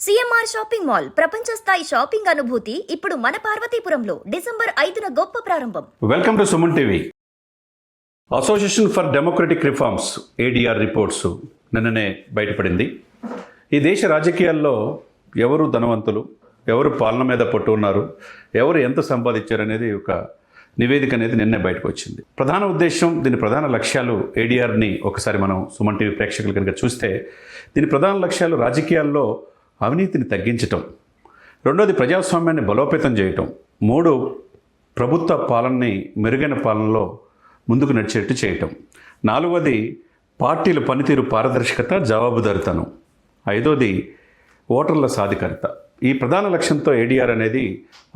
CMR shopping mall ప్రపంచ స్థాయి shopping అనుభూతి ఇప్పుడు మన పార్వతీపురంలో డిసెంబర్ 5న గొప్ప ప్రారంభం. Welcome to Suman TV. Association for democratic reforms ADR reports నిన్ననే బయటపడింది. ఈ దేశ రాజకీయాల్లో ఎవరు ధనవంతులు, ఎవరు పాలన మీద పట్టు ఉన్నారు, ఎవరు ఎంత సంపాదించారనేది ఒక నివేదిక అనేది నిన్నే బయటకు వచ్చింది. ప్రధాన ఉద్దేశం, దీని ప్రధాన లక్ష్యాలు ఏడీఆర్ని ఒకసారి మనం సుమన్ టీవీ ప్రేక్షకులు కనుక చూస్తే దీని ప్రధాన లక్ష్యాలు రాజకీయాల్లో అవినీతిని తగ్గించటం, రెండోది ప్రజాస్వామ్యాన్ని బలోపేతం చేయటం, మూడు ప్రభుత్వ పాలనని మెరుగైన పాలనలో ముందుకు నడిచేట్టు చేయటం, నాలుగోది పార్టీల పనితీరు పారదర్శకత జవాబుదారితనం, ఐదోది ఓటర్ల సాధికారత. ఈ ప్రధాన లక్ష్యంతో ఏడీఆర్ అనేది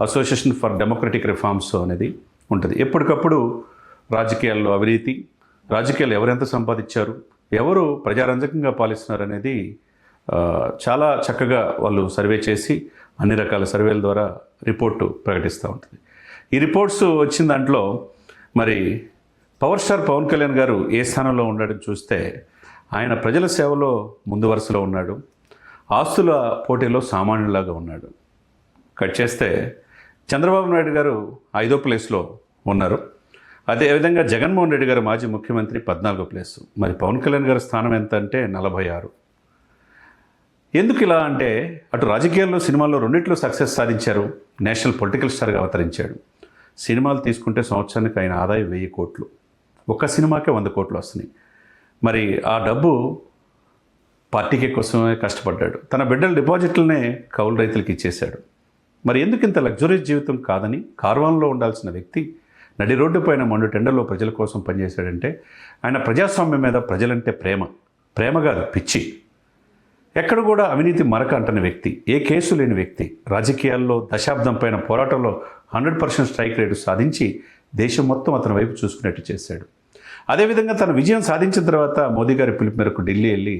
అసోసియేషన్ ఫర్ డెమోక్రటిక్ రిఫార్మ్స్ అనేది ఉంటుంది. ఎప్పటికప్పుడు రాజకీయాల్లో అవినీతి, రాజకీయాలు ఎవరెంత సంపాదించారు, ఎవరు ప్రజారంజకంగా పాలిస్తున్నారు అనేది చాలా చక్కగా వాళ్ళు సర్వే చేసి అన్ని రకాల సర్వేల ద్వారా రిపోర్టు ప్రకటిస్తూ ఉంటుంది. ఈ రిపోర్ట్స్ వచ్చిన దాంట్లో మరి పవర్ స్టార్ పవన్ కళ్యాణ్ గారు ఏ స్థానంలో ఉన్నాడని చూస్తే ఆయన ప్రజల సేవలో ముందు వరుసలో ఉన్నాడు, ఆస్తుల పోటీలో సామాన్యులాగా ఉన్నాడు. కట్ చేస్తే చంద్రబాబు నాయుడు గారు 5వ ప్లేస్లో ఉన్నారు. అదేవిధంగా జగన్మోహన్ రెడ్డి గారు మాజీ ముఖ్యమంత్రి 14వ ప్లేసు. మరి పవన్ కళ్యాణ్ గారి స్థానం ఎంత అంటే 46. ఎందుకు ఇలా అంటే అటు రాజకీయాల్లో సినిమాల్లో రెండిట్లో సక్సెస్ సాధించారు, నేషనల్ పొలిటికల్ స్టార్గా అవతరించాడు. సినిమాలు తీసుకుంటే సంవత్సరానికి ఆయన ఆదాయం 1000 కోట్లు, ఒక్క సినిమాకే 100 కోట్లు వస్తున్నాయి. మరి ఆ డబ్బు పార్టీకి కోసమే కష్టపడ్డాడు. తన బిడ్డల డిపాజిట్లనే కౌలు రైతులకు ఇచ్చేశాడు. మరి ఎందుకు ఇంత లగ్జరీస్ జీవితం కాదని కార్వాన్లో ఉండాల్సిన వ్యక్తి నడి రోడ్డు పైన మండు టెండర్లో ప్రజల కోసం పనిచేశాడంటే ఆయన ప్రజాస్వామ్యం మీద ప్రజలంటే ప్రేమ కాదు పిచ్చి. ఎక్కడ కూడా అవినీతి మరక అంటని వ్యక్తి, ఏ కేసు లేని వ్యక్తి, రాజకీయాల్లో దశాబ్దం పైన పోరాటంలో 100% స్ట్రైక్ రేటు సాధించి దేశం మొత్తం అతని వైపు చూసుకునేట్టు చేశాడు. అదేవిధంగా తన విజయం సాధించిన తర్వాత మోదీ గారి పిలుపు మేరకు ఢిల్లీ వెళ్ళి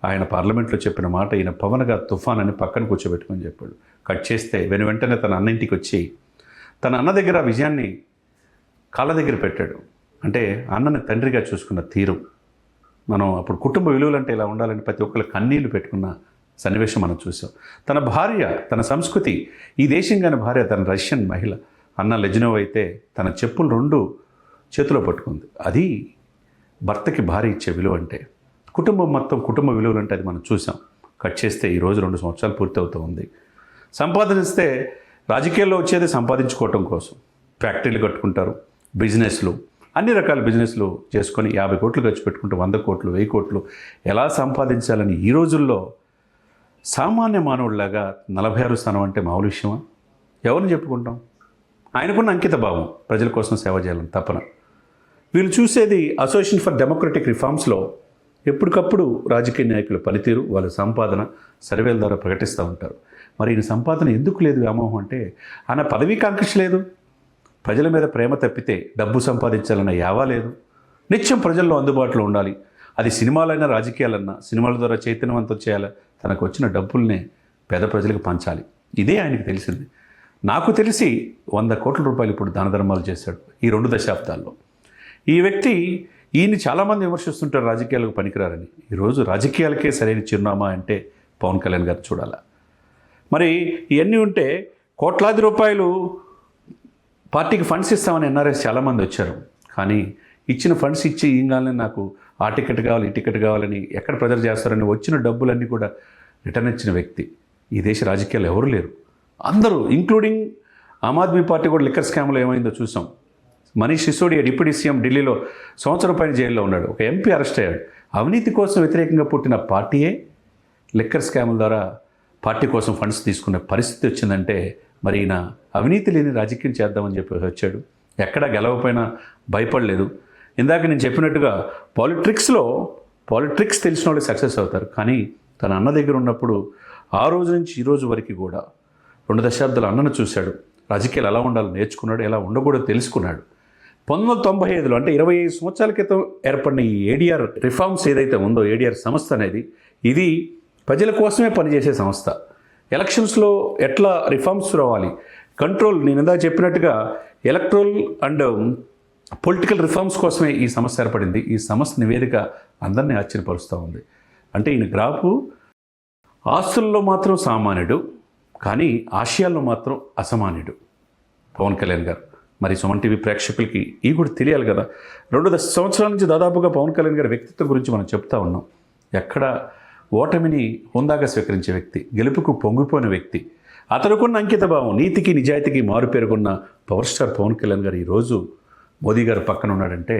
ఆయన పార్లమెంట్లో చెప్పిన మాట ఈయన పవన్గా తుఫాన్ అని పక్కన కూర్చోబెట్టుకొని చెప్పాడు. కట్ చేస్తే వెంటనే తన అన్నింటికి వచ్చి తన అన్న దగ్గర విజయాన్ని కాళ్ళ దగ్గర పెట్టాడు. అంటే అన్నని తండ్రిగా చూసుకున్న తీరు, మనం అప్పుడు కుటుంబ విలువలు అంటే ఇలా ఉండాలని ప్రతి ఒక్కరు కన్నీళ్లు పెట్టుకున్న సన్నివేశం మనం చూసాం. తన భార్య, తన సంస్కృతి, ఈ దేశం కాని భార్య తన రష్యన్ మహిళ అన్న లెజ్నోవ్ అయితే తన చెప్పులు 2 చేతిలో పట్టుకుంది. అది భర్తకి భార్య ఇచ్చే విలువ అంటే, కుటుంబం మొత్తం కుటుంబ విలువలు అంటే అది మనం చూసాం. కట్ చేస్తే ఈరోజు 2 సంవత్సరాలు పూర్తి అవుతూ ఉంది. సంపాదనిస్తే రాజకీయాల్లో వచ్చేది సంపాదించుకోవటం కోసం ఫ్యాక్టరీలు కట్టుకుంటారు, బిజినెస్లు, అన్ని రకాల బిజినెస్లు చేసుకొని 50 కోట్లు ఖర్చు పెట్టుకుంటూ 100 కోట్లు 1000 కోట్లు ఎలా సంపాదించాలని ఈ రోజుల్లో సామాన్య మానవుడిలాగా 46 స్థానం అంటే మామూలు విషయమా? ఎవరిని చెప్పుకుంటాం? ఆయనకున్న అంకిత భావం, ప్రజల కోసం సేవ చేయాలని తపన. వీళ్ళు చూసేది అసోసియేషన్ ఫర్ డెమోక్రటిక్ రిఫార్మ్స్లో ఎప్పటికప్పుడు రాజకీయ నాయకుల పనితీరు, వాళ్ళ సంపాదన సర్వేల ద్వారా ప్రకటిస్తూ ఉంటారు. మరి ఈయన సంపాదన ఎందుకు లేదు వ్యామోహం అంటే ఆయన పదవీ కాంక్ష లేదు, ప్రజల మీద ప్రేమ తప్పితే డబ్బు సంపాదించాలన్న యావా లేదు. నిత్యం ప్రజల్లో అందుబాటులో ఉండాలి. అది సినిమాలైనా రాజకీయాలన్నా సినిమాల ద్వారా చైతన్యవంతం చేయాలి, తనకు వచ్చిన డబ్బుల్నే పేద ప్రజలకు పంచాలి. ఇదే ఆయనకు తెలిసింది. నాకు తెలిసి 100 కోట్ల రూపాయలు ఇప్పుడు దాన ధర్మాలు చేశాడు ఈ 2 దశాబ్దాల్లో. ఈ వ్యక్తి, ఈయన్ని చాలామంది విమర్శిస్తుంటారు రాజకీయాలకు పనికిరారని. ఈరోజు రాజకీయాలకే సరైన చిరునామా అంటే పవన్ కళ్యాణ్ గారు చూడాలా. మరి ఇవన్నీ ఉంటే కోట్లాది రూపాయలు పార్టీకి ఫండ్స్ ఇస్తామని ఎన్ఆర్ఎస్ చాలామంది వచ్చారు. కానీ ఇచ్చిన ఫండ్స్ ఇచ్చి ఏం కావాలని, నాకు ఆ టికెట్ కావాలి ఈ టికెట్ కావాలని ఎక్కడ ప్రెజర్ చేస్తారని వచ్చిన డబ్బులన్నీ కూడా రిటర్న్ ఇచ్చిన వ్యక్తి ఈ దేశ రాజకీయాలు ఎవరు లేరు. అందరూ ఇంక్లూడింగ్ ఆమ్ ఆద్మీ పార్టీ కూడా లిక్కర్ స్కామ్లో ఏమైందో చూసాం. మనీష్ సిసోడియా డిప్యూటీ సీఎం ఢిల్లీలో సంవత్సరం పైన జైల్లో ఉన్నాడు, ఒక ఎంపీ అరెస్ట్ అయ్యాడు. అవినీతి కోసం వ్యతిరేకంగా పుట్టిన పార్టీయే లిక్కర్ స్కాముల ద్వారా పార్టీ కోసం ఫండ్స్ తీసుకునే పరిస్థితి వచ్చిందంటే మరి ఈయన అవినీతి లేని రాజకీయం చేద్దామని చెప్పి వచ్చాడు. ఎక్కడా గెలవపోయినా భయపడలేదు. ఇందాక నేను చెప్పినట్టుగా పాలిటిక్స్ తెలిసిన వాళ్ళు సక్సెస్ అవుతారు. కానీ తన అన్న దగ్గర ఉన్నప్పుడు ఆ రోజు నుంచి ఈ రోజు వరకు కూడా 2 దశాబ్దాల అన్నను చూశాడు. రాజకీయాలు ఎలా ఉండాలో నేర్చుకున్నాడు, ఎలా ఉండకూడదో తెలుసుకున్నాడు. 1995లో అంటే 25 సంవత్సరాల క్రితం ఏర్పడిన ఈ ఏడీఆర్ రిఫార్మ్స్ ఏదైతే ఉందో, ఏడీఆర్ సంస్థ అనేది ఇది ప్రజల కోసమే పనిచేసే సంస్థ. ఎలక్షన్స్లో ఎట్లా రిఫార్మ్స్ రావాలి, కంట్రోల్, నేను ఇందాక చెప్పినట్టుగా ఎలక్ట్రల్ అండ్ పొలిటికల్ రిఫార్మ్స్ కోసమే ఈ సమస్య ఏర్పడింది. ఈ సమస్య నివేదిక అందరినీ ఆశ్చర్యపరుస్తూ ఉంది. అంటే ఈయన గ్రాఫ్ ఆస్తుల్లో మాత్రం సామాన్యుడు, కానీ ఆశయాల్లో మాత్రం అసామాన్యుడు పవన్ కళ్యాణ్ గారు. మరి సుమన్ టీవీ ప్రేక్షకులకి ఈ కూడా తెలియాలి కదా. 2 సంవత్సరాల నుంచి దాదాపుగా పవన్ కళ్యాణ్ గారి వ్యక్తిత్వం గురించి మనం చెప్తా ఉన్నాం. ఎక్కడ ఓటమిని హుందాగా స్వీకరించే వ్యక్తి, గెలుపుకు పొంగిపోయిన వ్యక్తి, అతనుకున్న అంకిత భావం, నీతికి నిజాయితీకి మారుపేరుకున్న పవర్ స్టార్ పవన్ కళ్యాణ్ గారు ఈరోజు మోదీ గారు పక్కన ఉన్నాడంటే,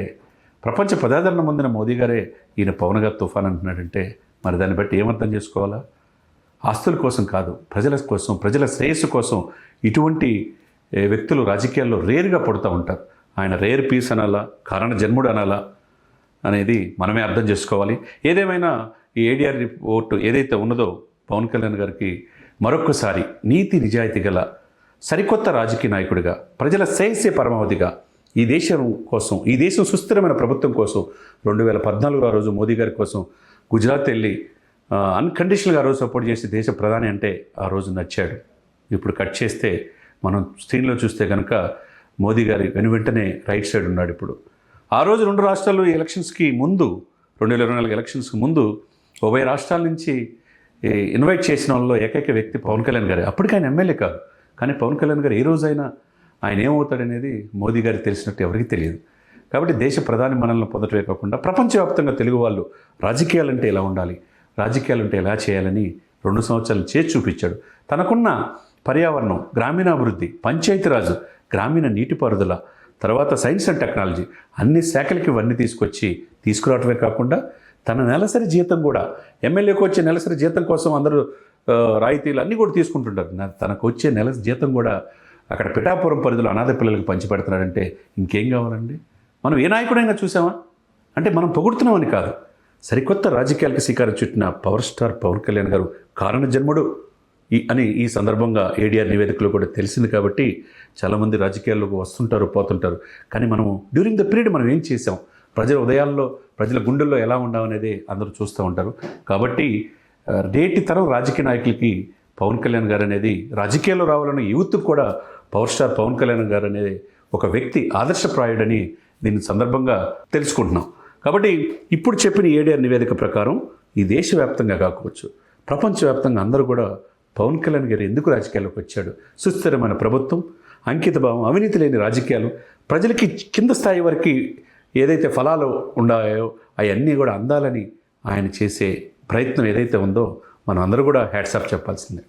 ప్రపంచ ప్రజాదరణ పొందిన మోదీ గారే ఈయన పవన్ గారు తుఫాన్ అంటున్నాడంటే, మరి దాన్ని బట్టి ఏమర్థం చేసుకోవాలా? ఆస్తుల కోసం కాదు, ప్రజల కోసం, ప్రజల శ్రేయస్సు కోసం ఇటువంటి వ్యక్తులు రాజకీయాల్లో రేరుగా పడుతూ ఉంటారు. ఆయన రేర్ పీస్ అనాలా, కారణ జన్ముడు అనాలా అనేది మనమే అర్థం చేసుకోవాలి. ఏదేమైనా ఈ ఏడీఆర్ రిపోర్టు ఏదైతే ఉన్నదో పవన్ కళ్యాణ్ గారికి మరొక్కసారి నీతి నిజాయితీ గల సరికొత్త రాజకీయ నాయకుడిగా, ప్రజల శ్రేయస్సే పరమావధిగా, ఈ దేశం కోసం, ఈ దేశం సుస్థిరమైన ప్రభుత్వం కోసం 2014 ఆ రోజు మోదీ గారి కోసం గుజరాత్ వెళ్ళి అన్కండిషనల్గా ఆ రోజు సపోర్ట్ చేసి దేశ ప్రధాని అంటే ఆ రోజు నచ్చాడు. ఇప్పుడు కట్ చేస్తే మనం స్క్రీన్లో చూస్తే కనుక మోదీ గారి వెనువెంటనే రైట్ సైడ్ ఉన్నాడు. ఇప్పుడు ఆ రోజు 2 రాష్ట్రాలు ఎలక్షన్స్కి ముందు, 2024 ఎలక్షన్స్కి ముందు ఉభయ రాష్ట్రాల నుంచి ఇన్వైట్ చేసిన వాళ్ళలో ఏకైక వ్యక్తి పవన్ కళ్యాణ్ గారే. అప్పటికి ఆయన ఎమ్మెల్యే కాదు, కానీ పవన్ కళ్యాణ్ గారు ఏ రోజైనా ఆయన ఏమవుతాడనేది మోదీ గారికి తెలిసినట్టు ఎవరికి తెలియదు. కాబట్టి దేశ ప్రధాని మనల్ని పొందటమే కాకుండా ప్రపంచవ్యాప్తంగా తెలుగు వాళ్ళు రాజకీయాలంటే ఎలా ఉండాలి, రాజకీయాలంటే ఎలా చేయాలని 2 సంవత్సరాలు చేసి చూపించాడు. తనకున్న పర్యావరణం, గ్రామీణాభివృద్ధి, పంచాయతీరాజు, గ్రామీణ నీటిపారుదల, తర్వాత సైన్స్ అండ్ టెక్నాలజీ అన్ని శాఖలకి ఇవన్నీ తీసుకురావటమే కాకుండా తన నెలసరి జీతం కూడా, ఎమ్మెల్యేకి వచ్చే నెలసరి జీతం కోసం అందరూ రాయితీలు అన్నీ కూడా తీసుకుంటుంటారు. తనకు వచ్చే నెల జీతం కూడా అక్కడ పిఠాపురం పరిధిలో అనాథ పిల్లలకు పంచిపెడుతున్నాడంటే ఇంకేం కావాలండి? మనం ఏ నాయకుడైనా చూసామా? అంటే మనం పొగుడుతున్నామని కాదు, సరికొత్త రాజకీయాలకు శ్రీకారం చుట్టిన పవర్ స్టార్ పవన్ కళ్యాణ్ గారు కారణ జన్ముడు అని ఈ సందర్భంగా ఏడీఆర్ నివేదికలో కూడా తెలిసింది. కాబట్టి చాలామంది రాజకీయాల్లోకి వస్తుంటారు, పోతుంటారు. కానీ మనం డ్యూరింగ్ ద పీరియడ్ మనం ఏం చేసాం, ప్రజల ఉదయాల్లో, ప్రజల గుండెల్లో ఎలా ఉండామనేది అందరూ చూస్తూ ఉంటారు. కాబట్టి నేటి తరం రాజకీయ నాయకులకి పవన్ కళ్యాణ్ గారు అనేది, రాజకీయాల్లో రావాలన్న యూత్కి కూడా పవర్ స్టార్ పవన్ కళ్యాణ్ గారు అనేది ఒక వ్యక్తి ఆదర్శప్రాయుడని దీని సందర్భంగా తెలుసుకుంటున్నాం. కాబట్టి ఇప్పుడు చెప్పిన ఏడీఆర్ నివేదిక ప్రకారం ఈ దేశవ్యాప్తంగా కాకపోవచ్చు, ప్రపంచవ్యాప్తంగా అందరూ కూడా పవన్ కళ్యాణ్ గారు ఎందుకు రాజకీయాల్లోకి వచ్చాడు, సుస్థిరమైన ప్రభుత్వం, అంకిత భావం, అవినీతి లేని రాజకీయాలు, ప్రజలకి కింద స్థాయి వరకు ఏదైతే ఫలాలు ఉన్నాయో అవన్నీ కూడా అందాలని ఆయన చేసే ప్రయత్నం ఏదైతే ఉందో మనం అందరూ కూడా హ్యాట్సాప్ చెప్పాల్సిందే.